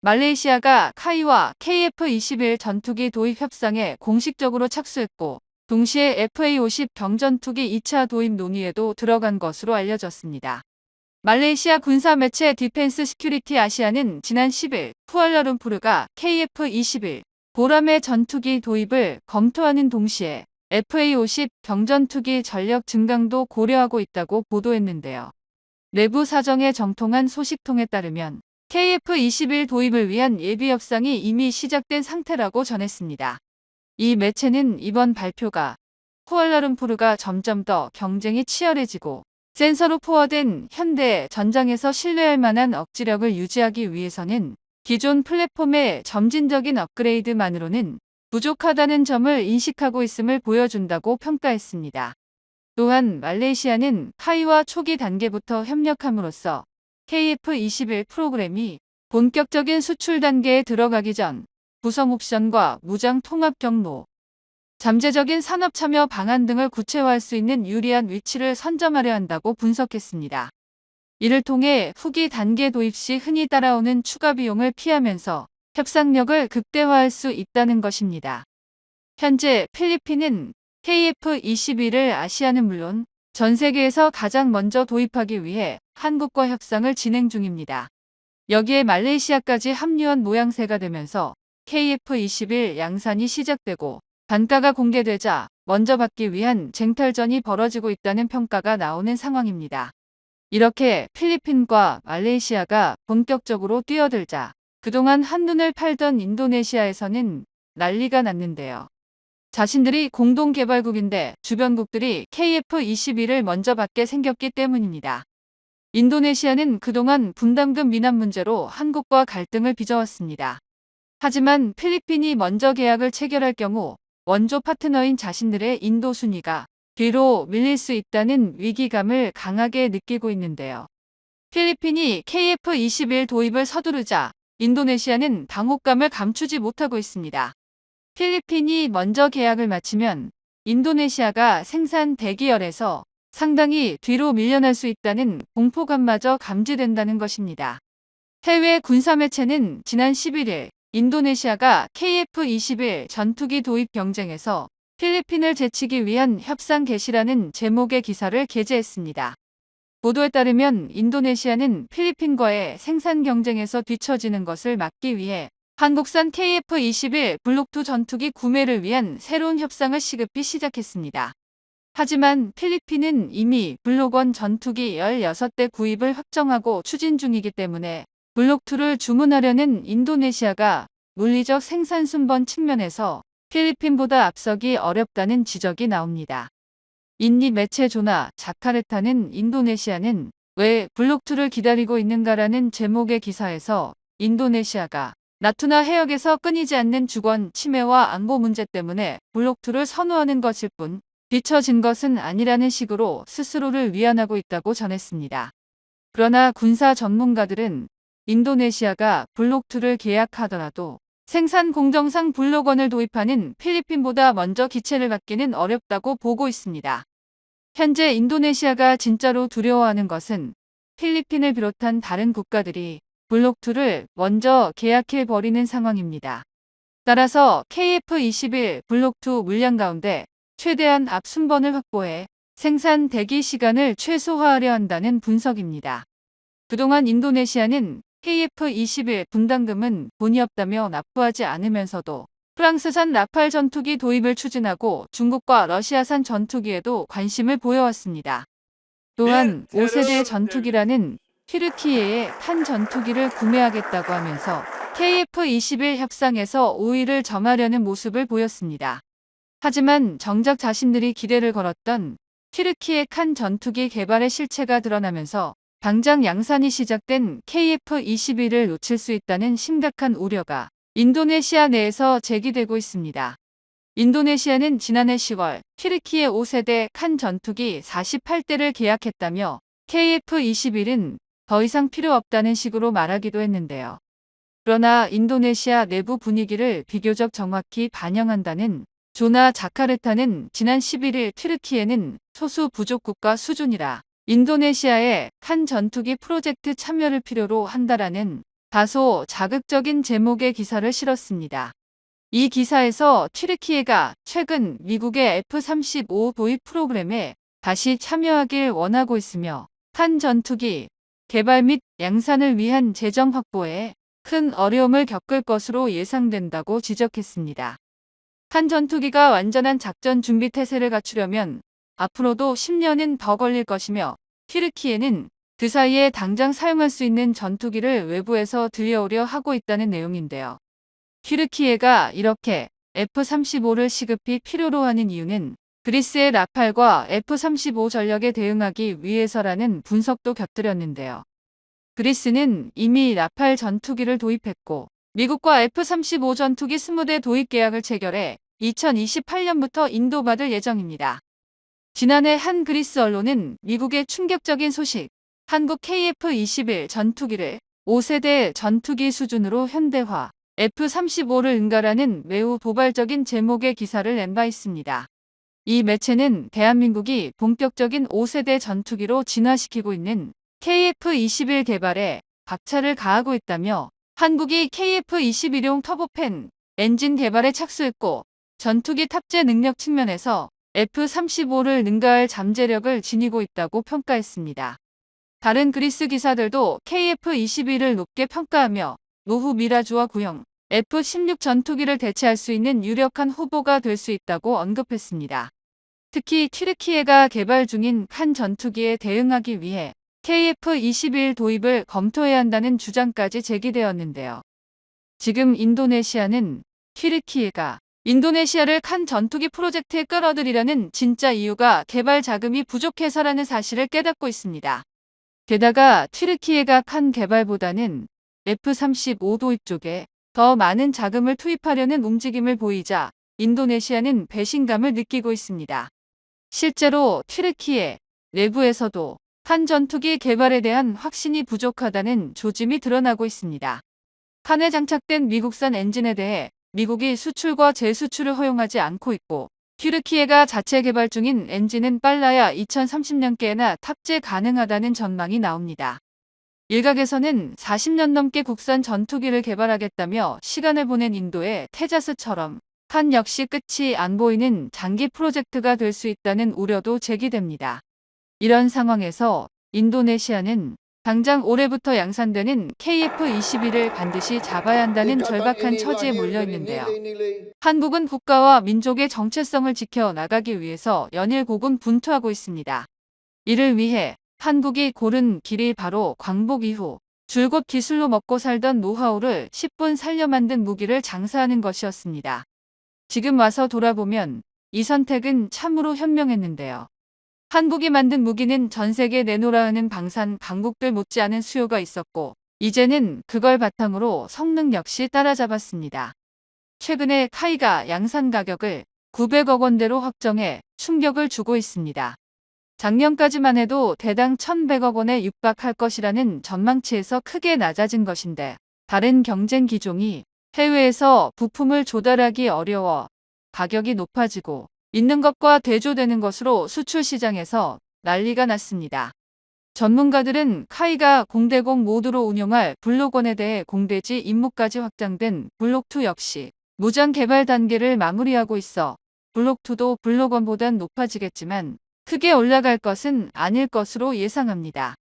말레이시아가 카이와 KF-21 전투기 도입 협상에 공식적으로 착수했고 동시에 FA-50 경전투기 2차 도입 논의에도 들어간 것으로 알려졌습니다. 말레이시아 군사 매체 디펜스 시큐리티 아시아는 지난 10일 쿠알라룸푸르가 KF-21 보람의 전투기 도입을 검토하는 동시에 FA-50 경전투기 전력 증강도 고려하고 있다고 보도했는데요. 내부 사정에 정통한 소식통에 따르면 KF-21 도입을 위한 예비 협상이 이미 시작된 상태라고 전했습니다. 이 매체는 이번 발표가 쿠알라룸푸르가 점점 더 경쟁이 치열해지고 센서로 포화된 현대 전장에서 신뢰할 만한 억지력을 유지하기 위해서는 기존 플랫폼의 점진적인 업그레이드만으로는 부족하다는 점을 인식하고 있음을 보여준다고 평가했습니다. 또한 말레이시아는 카이와 초기 단계부터 협력함으로써 KF-21 프로그램이 본격적인 수출 단계에 들어가기 전 구성 옵션과 무장 통합 경로, 잠재적인 산업 참여 방안 등을 구체화할 수 있는 유리한 위치를 선점하려 한다고 분석했습니다. 이를 통해 후기 단계 도입 시 흔히 따라오는 추가 비용을 피하면서 협상력을 극대화할 수 있다는 것입니다. 현재 필리핀은 KF-21을 아시아는 물론 전 세계에서 가장 먼저 도입하기 위해 한국과 협상을 진행 중입니다. 여기에 말레이시아까지 합류한 모양새가 되면서 KF-21 양산이 시작되고 단가가 공개되자 먼저 받기 위한 쟁탈전이 벌어지고 있다는 평가가 나오는 상황입니다. 이렇게 필리핀과 말레이시아가 본격적으로 뛰어들자 그동안 한눈을 팔던 인도네시아에서는 난리가 났는데요. 자신들이 공동개발국인데 주변국들이 KF-21을 먼저 받게 생겼기 때문입니다. 인도네시아는 그동안 분담금 미납 문제로 한국과 갈등을 빚어왔습니다. 하지만 필리핀이 먼저 계약을 체결할 경우 원조 파트너인 자신들의 인도 순위가 뒤로 밀릴 수 있다는 위기감을 강하게 느끼고 있는데요. 필리핀이 KF-21 도입을 서두르자 인도네시아는 당혹감을 감추지 못하고 있습니다. 필리핀이 먼저 계약을 마치면 인도네시아가 생산 대기열에서 상당히 뒤로 밀려날 수 있다는 공포감마저 감지된다는 것입니다. 해외 군사매체는 지난 11일 인도네시아가 KF-21 전투기 도입 경쟁에서 필리핀을 제치기 위한 협상 개시라는 제목의 기사를 게재했습니다. 보도에 따르면 인도네시아는 필리핀과의 생산 경쟁에서 뒤처지는 것을 막기 위해 한국산 KF-21 블록2 전투기 구매를 위한 새로운 협상을 시급히 시작했습니다. 하지만 필리핀은 이미 블록1 전투기 16대 구입을 확정하고 추진 중이기 때문에 블록2를 주문하려는 인도네시아가 물리적 생산 순번 측면에서 필리핀보다 앞서기 어렵다는 지적이 나옵니다. 인디 매체 조나 자카르타는 인도네시아는 왜 블록2를 기다리고 있는가라는 제목의 기사에서 인도네시아가 나투나 해역에서 끊이지 않는 주권 침해와 안보 문제 때문에 블록2를 선호하는 것일 뿐 뒤처진 것은 아니라는 식으로 스스로를 위안하고 있다고 전했습니다. 그러나 군사 전문가들은 인도네시아가 블록2를 계약하더라도 생산 공정상 블록1을 도입하는 필리핀보다 먼저 기체를 갖기는 어렵다고 보고 있습니다. 현재 인도네시아가 진짜로 두려워하는 것은 필리핀을 비롯한 다른 국가들이 블록2를 먼저 계약해버리는 상황입니다. 따라서 KF-21 블록2 물량 가운데 최대한 앞순번을 확보해 생산 대기 시간을 최소화하려 한다는 분석입니다. 그동안 인도네시아는 KF-21 분담금은 돈이 없다며 납부하지 않으면서도 프랑스산 라팔 전투기 도입을 추진하고 중국과 러시아산 전투기에도 관심을 보여왔습니다. 또한 5세대 전투기라는 튀르키예의 칸 전투기를 구매하겠다고 하면서 KF-21 협상에서 우위를 점하려는 모습을 보였습니다. 하지만 정작 자신들이 기대를 걸었던 튀르키예 칸 전투기 개발의 실체가 드러나면서 당장 양산이 시작된 KF-21을 놓칠 수 있다는 심각한 우려가 인도네시아 내에서 제기되고 있습니다. 인도네시아는 지난해 10월 튀르키예 5세대 칸 전투기 48대를 계약했다며 KF-21은 더 이상 필요 없다는 식으로 말하기도 했는데요. 그러나 인도네시아 내부 분위기를 비교적 정확히 반영한다는 조나 자카르타는 지난 11일 튀르키예는 소수 부족 국가 수준이라 인도네시아의 칸 전투기 프로젝트 참여를 필요로 한다라는 다소 자극적인 제목의 기사를 실었습니다. 이 기사에서 튀르키예가 최근 미국의 F-35 도입 프로그램에 다시 참여하길 원하고 있으며 칸 전투기 개발 및 양산을 위한 재정 확보에 큰 어려움을 겪을 것으로 예상된다고 지적했습니다. 칸 전투기가 완전한 작전 준비 태세를 갖추려면 앞으로도 10년은 더 걸릴 것이며 튀르키예는 그 사이에 당장 사용할 수 있는 전투기를 외부에서 들여오려 하고 있다는 내용인데요. 튀르키예가 이렇게 F-35를 시급히 필요로 하는 이유는 그리스의 라팔과 F-35 전력에 대응하기 위해서라는 분석도 곁들였는데요. 그리스는 이미 라팔 전투기를 도입했고 미국과 F-35 전투기 20대 도입 계약을 체결해 2028년부터 인도받을 예정입니다. 지난해 한 그리스 언론은 미국의 충격적인 소식, 한국 KF-21 전투기를 5세대 전투기 수준으로 현대화, F-35를 응가라는 매우 도발적인 제목의 기사를 낸 바 있습니다. 이 매체는 대한민국이 본격적인 5세대 전투기로 진화시키고 있는 KF-21 개발에 박차를 가하고 있다며 한국이 KF-21용 터보팬 엔진 개발에 착수했고 전투기 탑재 능력 측면에서 F-35를 능가할 잠재력을 지니고 있다고 평가했습니다. 다른 그리스 기사들도 KF-21을 높게 평가하며 노후 미라주와 구형 F-16 전투기를 대체할 수 있는 유력한 후보가 될 수 있다고 언급했습니다. 특히 튀르키예가 개발 중인 칸 전투기에 대응하기 위해 KF-21 도입을 검토해야 한다는 주장까지 제기되었는데요. 지금 인도네시아는 튀르키예가 인도네시아를 칸 전투기 프로젝트에 끌어들이려는 진짜 이유가 개발 자금이 부족해서라는 사실을 깨닫고 있습니다. 게다가 튀르키예가 칸 개발보다는 F-35 도입 쪽에 더 많은 자금을 투입하려는 움직임을 보이자 인도네시아는 배신감을 느끼고 있습니다. 실제로 튀르키예 내부에서도 칸 전투기 개발에 대한 확신이 부족하다는 조짐이 드러나고 있습니다. 칸에 장착된 미국산 엔진에 대해 미국이 수출과 재수출을 허용하지 않고 있고 튀르키예가 자체 개발 중인 엔진은 빨라야 2030년께나 탑재 가능하다는 전망이 나옵니다. 일각에서는 40년 넘게 국산 전투기를 개발하겠다며 시간을 보낸 인도의 테자스처럼 칸 역시 끝이 안 보이는 장기 프로젝트가 될 수 있다는 우려도 제기됩니다. 이런 상황에서 인도네시아는 당장 올해부터 양산되는 KF-21을 반드시 잡아야 한다는 절박한 처지에 몰려 있는데요. 한국은 국가와 민족의 정체성을 지켜 나가기 위해서 연일 고군분투하고 있습니다. 이를 위해 한국이 고른 길이 바로 광복 이후 줄곧 기술로 먹고 살던 노하우를 10분 살려 만든 무기를 장사하는 것이었습니다. 지금 와서 돌아보면 이 선택은 참으로 현명했는데요. 한국이 만든 무기는 전 세계에 내놓으라 하는 방산 강국들 못지않은 수요가 있었고 이제는 그걸 바탕으로 성능 역시 따라잡았습니다. 최근에 카이가 양산 가격을 900억 원대로 확정해 충격을 주고 있습니다. 작년까지만 해도 대당 1,100억 원에 육박할 것이라는 전망치에서 크게 낮아진 것인데 다른 경쟁 기종이 해외에서 부품을 조달하기 어려워 가격이 높아지고 있는 것과 대조되는 것으로 수출 시장에서 난리가 났습니다. 전문가들은 카이가 공대공 모드로 운용할 블록1에 대해 공대지 임무까지 확장된 블록2 역시 무장 개발 단계를 마무리하고 있어 블록2도 블록1보단 높아지겠지만 크게 올라갈 것은 아닐 것으로 예상합니다.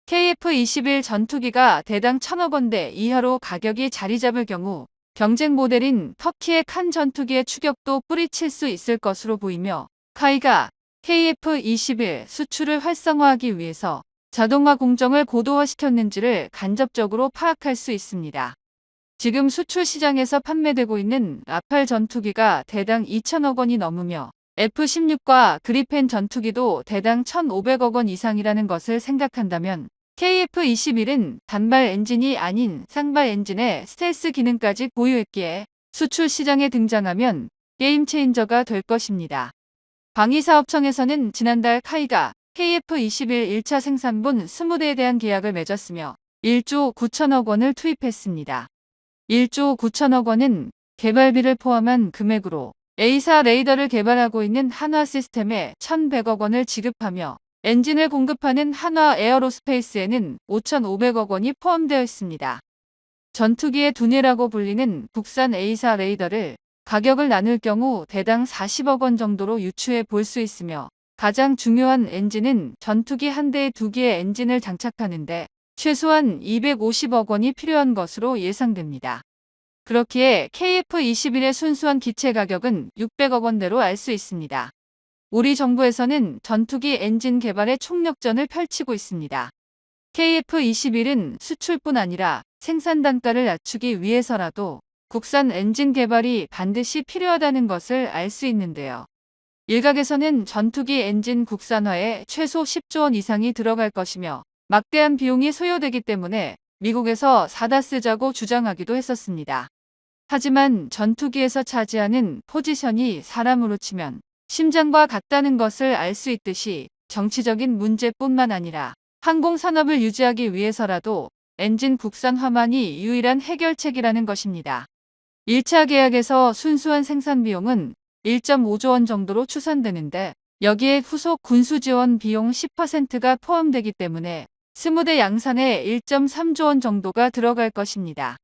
KF-21 전투기가 대당 1,000억 원대 이하로 가격이 자리 잡을 경우 경쟁 모델인 터키의 칸 전투기의 추격도 뿌리칠 수 있을 것으로 보이며 카이가 KF-21 수출을 활성화하기 위해서 자동화 공정을 고도화시켰는지를 간접적으로 파악할 수 있습니다. 지금 수출 시장에서 판매되고 있는 라팔 전투기가 대당 2,000억 원이 넘으며 F-16과 그리펜 전투기도 대당 1,500억 원 이상이라는 것을 생각한다면 KF-21은 단발 엔진이 아닌 쌍발 엔진의 스텔스 기능까지 보유했기에 수출 시장에 등장하면 게임 체인저가 될 것입니다. 방위사업청에서는 지난달 카이가 KF-21 1차 생산분 20대에 대한 계약을 맺었으며 1조 9천억 원을 투입했습니다. 1조 9천억 원은 개발비를 포함한 금액으로 A사 레이더를 개발하고 있는 한화 시스템에 1,100억 원을 지급하며 엔진을 공급하는 한화 에어로스페이스에는 5,500억 원이 포함되어 있습니다. 전투기의 두뇌라고 불리는 국산 A사 레이더를 가격을 나눌 경우 대당 40억 원 정도로 유추해 볼 수 있으며, 가장 중요한 엔진은 전투기 한 대에 2개의 엔진을 장착하는데 최소한 250억 원이 필요한 것으로 예상됩니다. 그렇기에 KF-21의 순수한 기체 가격은 600억 원대로 알 수 있습니다. 우리 정부에서는 전투기 엔진 개발에 총력전을 펼치고 있습니다. KF-21은 수출뿐 아니라 생산 단가를 낮추기 위해서라도 국산 엔진 개발이 반드시 필요하다는 것을 알 수 있는데요. 일각에서는 전투기 엔진 국산화에 최소 10조 원 이상이 들어갈 것이며 막대한 비용이 소요되기 때문에 미국에서 사다 쓰자고 주장하기도 했었습니다. 하지만 전투기에서 차지하는 포지션이 사람으로 치면 심장과 같다는 것을 알 수 있듯이 정치적인 문제뿐만 아니라 항공산업을 유지하기 위해서라도 엔진 국산화만이 유일한 해결책이라는 것입니다. 1차 계약에서 순수한 생산 비용은 1.5조 원 정도로 추산되는데, 여기에 후속 군수 지원 비용 10%가 포함되기 때문에 20대 양산에 1.3조 원 정도가 들어갈 것입니다.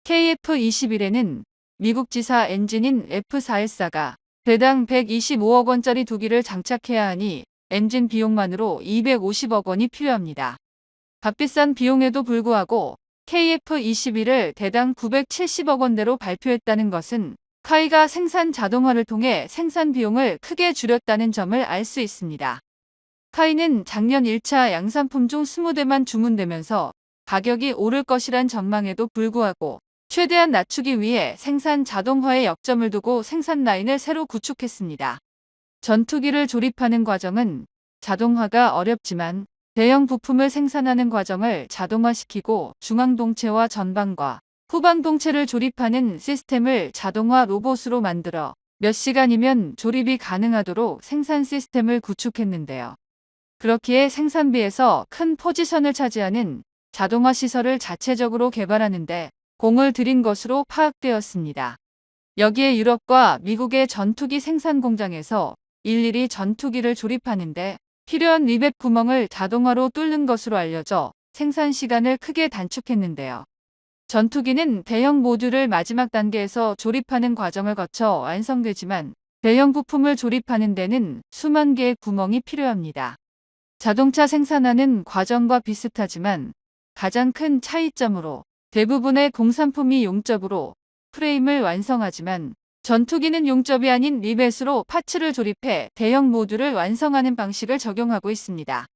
KF-21에는 미국 지사 엔진인 F414가 대당 125억 원짜리 2기를 장착해야 하니 엔진 비용만으로 250억 원이 필요합니다. 값비싼 비용에도 불구하고 KF-21을 대당 970억 원대로 발표했다는 것은 카이가 생산 자동화를 통해 생산 비용을 크게 줄였다는 점을 알 수 있습니다. 카이는 작년 1차 양산품 중 20대만 주문되면서 가격이 오를 것이란 전망에도 불구하고 최대한 낮추기 위해 생산 자동화에 역점을 두고 생산 라인을 새로 구축했습니다. 전투기를 조립하는 과정은 자동화가 어렵지만 대형 부품을 생산하는 과정을 자동화시키고 중앙동체와 전방과 후방동체를 조립하는 시스템을 자동화 로봇으로 만들어 몇 시간이면 조립이 가능하도록 생산 시스템을 구축했는데요. 그렇기에 생산비에서 큰 포지션을 차지하는 자동화 시설을 자체적으로 개발하는데 공을 들인 것으로 파악되었습니다. 여기에 유럽과 미국의 전투기 생산 공장에서 일일이 전투기를 조립하는데 필요한 리벳 구멍을 자동화로 뚫는 것으로 알려져 생산 시간을 크게 단축했는데요. 전투기는 대형 모듈을 마지막 단계에서 조립하는 과정을 거쳐 완성되지만 대형 부품을 조립하는 데는 수만 개의 구멍이 필요합니다. 자동차 생산하는 과정과 비슷하지만 가장 큰 차이점으로 대부분의 공산품이 용접으로 프레임을 완성하지만 전투기는 용접이 아닌 리벳으로 파츠를 조립해 대형 모듈을 완성하는 방식을 적용하고 있습니다.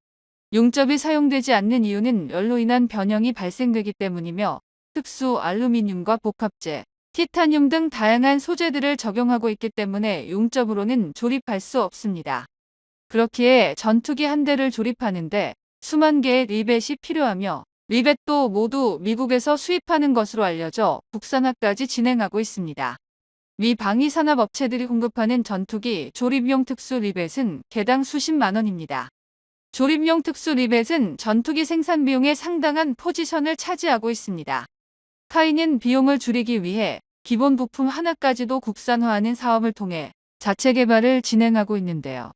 용접이 사용되지 않는 이유는 열로 인한 변형이 발생되기 때문이며 특수 알루미늄과 복합재, 티타늄 등 다양한 소재들을 적용하고 있기 때문에 용접으로는 조립할 수 없습니다. 그렇기에 전투기 한 대를 조립하는데 수만 개의 리벳이 필요하며 리벳도 모두 미국에서 수입하는 것으로 알려져 국산화까지 진행하고 있습니다. 미 방위산업 업체들이 공급하는 전투기 조립용 특수 리벳은 개당 수십만 원입니다. 조립용 특수 리벳은 전투기 생산 비용의 상당한 포지션을 차지하고 있습니다. 카이는 비용을 줄이기 위해 기본 부품 하나까지도 국산화하는 사업을 통해 자체 개발을 진행하고 있는데요.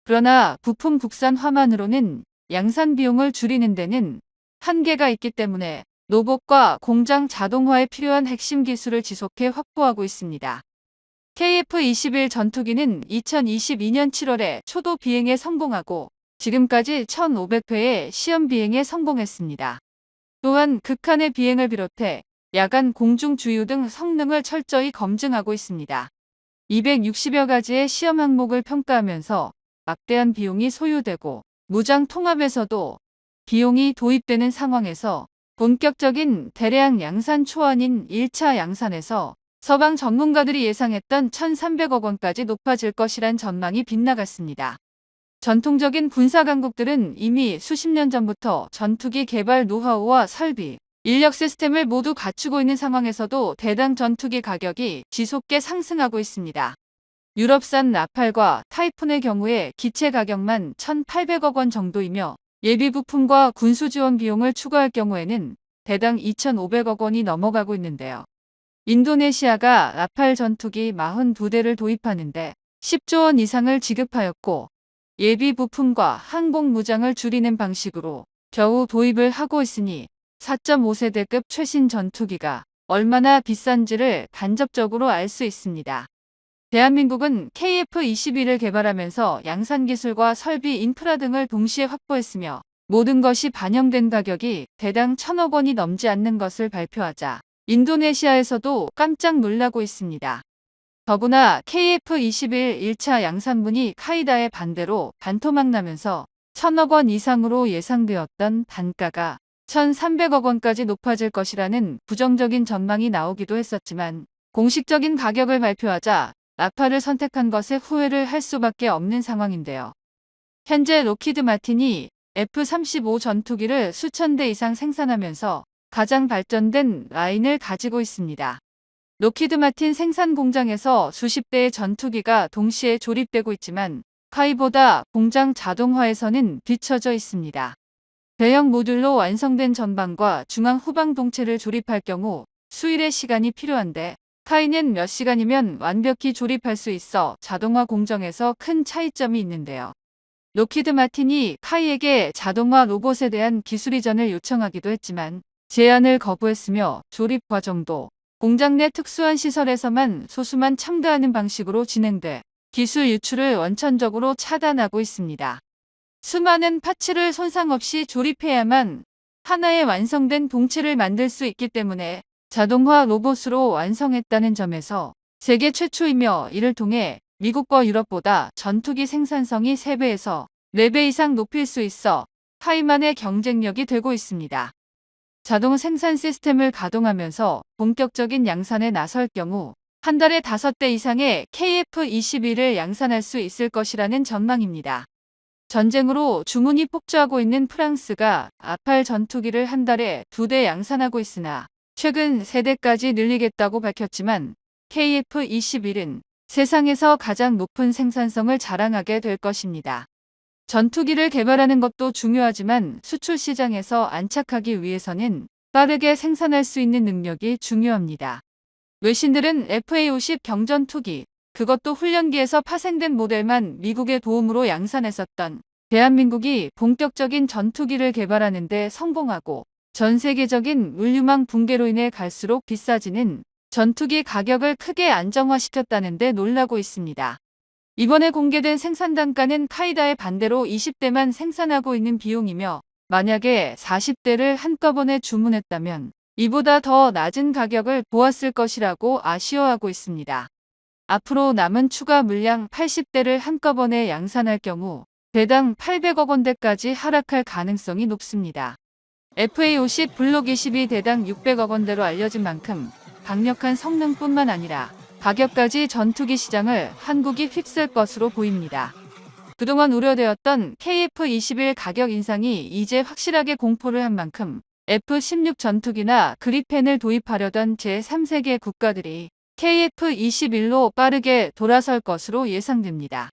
그러나 부품 국산화만으로는 양산 비용을 줄이는 데는 한계가 있기 때문에 로봇과 공장 자동화에 필요한 핵심 기술을 지속해 확보하고 있습니다. KF-21 전투기는 2022년 7월에 초도 비행에 성공하고 지금까지 1,500회의 시험 비행에 성공했습니다. 또한 극한의 비행을 비롯해 야간 공중 주유 등 성능을 철저히 검증하고 있습니다. 260여 가지의 시험 항목을 평가하면서 막대한 비용이 소요되고 무장 통합에서도 비용이 도입되는 상황에서 본격적인 대량 양산 초안인 1차 양산에서 서방 전문가들이 예상했던 1,300억 원까지 높아질 것이란 전망이 빗나갔습니다. 전통적인 군사 강국들은 이미 수십 년 전부터 전투기 개발 노하우와 설비, 인력 시스템을 모두 갖추고 있는 상황에서도 대당 전투기 가격이 지속해 상승하고 있습니다. 유럽산 라팔과 타이푼의 경우에 기체 가격만 1,800억 원 정도이며 예비 부품과 군수 지원 비용을 추가할 경우에는 대당 2,500억 원이 넘어가고 있는데요. 인도네시아가 라팔 전투기 42대를 도입하는데 10조 원 이상을 지급하였고 예비 부품과 항공 무장을 줄이는 방식으로 겨우 도입을 하고 있으니 4.5세대급 최신 전투기가 얼마나 비싼지를 간접적으로 알 수 있습니다. 대한민국은 KF-21을 개발하면서 양산 기술과 설비 인프라 등을 동시에 확보했으며 모든 것이 반영된 가격이 대당 1,000억 원이 넘지 않는 것을 발표하자 인도네시아에서도 깜짝 놀라고 있습니다. 더구나 KF-21 1차 양산분이 카이다의 반대로 반토막 나면서 1,000억 원 이상으로 예상되었던 단가가 1,300억 원까지 높아질 것이라는 부정적인 전망이 나오기도 했었지만 공식적인 가격을 발표하자 라파를 선택한 것에 후회를 할 수밖에 없는 상황인데요. 현재 로키드 마틴이 F-35 전투기를 수천 대 이상 생산하면서 가장 발전된 라인을 가지고 있습니다. 로키드 마틴 생산 공장에서 수십 대의 전투기가 동시에 조립되고 있지만 카이보다 공장 자동화에서는 뒤처져 있습니다. 대형 모듈로 완성된 전방과 중앙 후방 동체를 조립할 경우 수일의 시간이 필요한데 카이는 몇 시간이면 완벽히 조립할 수 있어 자동화 공정에서 큰 차이점이 있는데요. 로키드 마틴이 카이에게 자동화 로봇에 대한 기술 이전을 요청하기도 했지만 제안을 거부했으며 조립 과정도 공장 내 특수한 시설에서만 소수만 참가하는 방식으로 진행돼 기술 유출을 원천적으로 차단하고 있습니다. 수많은 파츠를 손상 없이 조립해야만 하나의 완성된 동체를 만들 수 있기 때문에 자동화 로봇으로 완성했다는 점에서 세계 최초이며 이를 통해 미국과 유럽보다 전투기 생산성이 3배에서 4배 이상 높일 수 있어 카이만의 경쟁력이 되고 있습니다. 자동 생산 시스템을 가동하면서 본격적인 양산에 나설 경우 한 달에 5대 이상의 KF-21을 양산할 수 있을 것이라는 전망입니다. 전쟁으로 주문이 폭주하고 있는 프랑스가 라팔 전투기를 한 달에 2대 양산하고 있으나 최근 3대까지 늘리겠다고 밝혔지만 KF-21은 세상에서 가장 높은 생산성을 자랑하게 될 것입니다. 전투기를 개발하는 것도 중요하지만 수출 시장에서 안착하기 위해서는 빠르게 생산할 수 있는 능력이 중요합니다. 외신들은 FA-50 경전투기, 그것도 훈련기에서 파생된 모델만 미국의 도움으로 양산했었던 대한민국이 본격적인 전투기를 개발하는 데 성공하고 전 세계적인 물류망 붕괴로 인해 갈수록 비싸지는 전투기 가격을 크게 안정화시켰다는 데 놀라고 있습니다. 이번에 공개된 생산 단가는 카이다의 반대로 20대만 생산하고 있는 비용이며 만약에 40대를 한꺼번에 주문했다면 이보다 더 낮은 가격을 보았을 것이라고 아쉬워하고 있습니다. 앞으로 남은 추가 물량 80대를 한꺼번에 양산할 경우 대당 800억 원대까지 하락할 가능성이 높습니다. FA-50 블록 20이 대당 600억 원대로 알려진 만큼 강력한 성능뿐만 아니라 가격까지 전투기 시장을 한국이 휩쓸 것으로 보입니다. 그동안 우려되었던 KF-21 가격 인상이 이제 확실하게 공포를 한 만큼 F-16 전투기나 그리펜을 도입하려던 제3세계 국가들이 KF-21로 빠르게 돌아설 것으로 예상됩니다.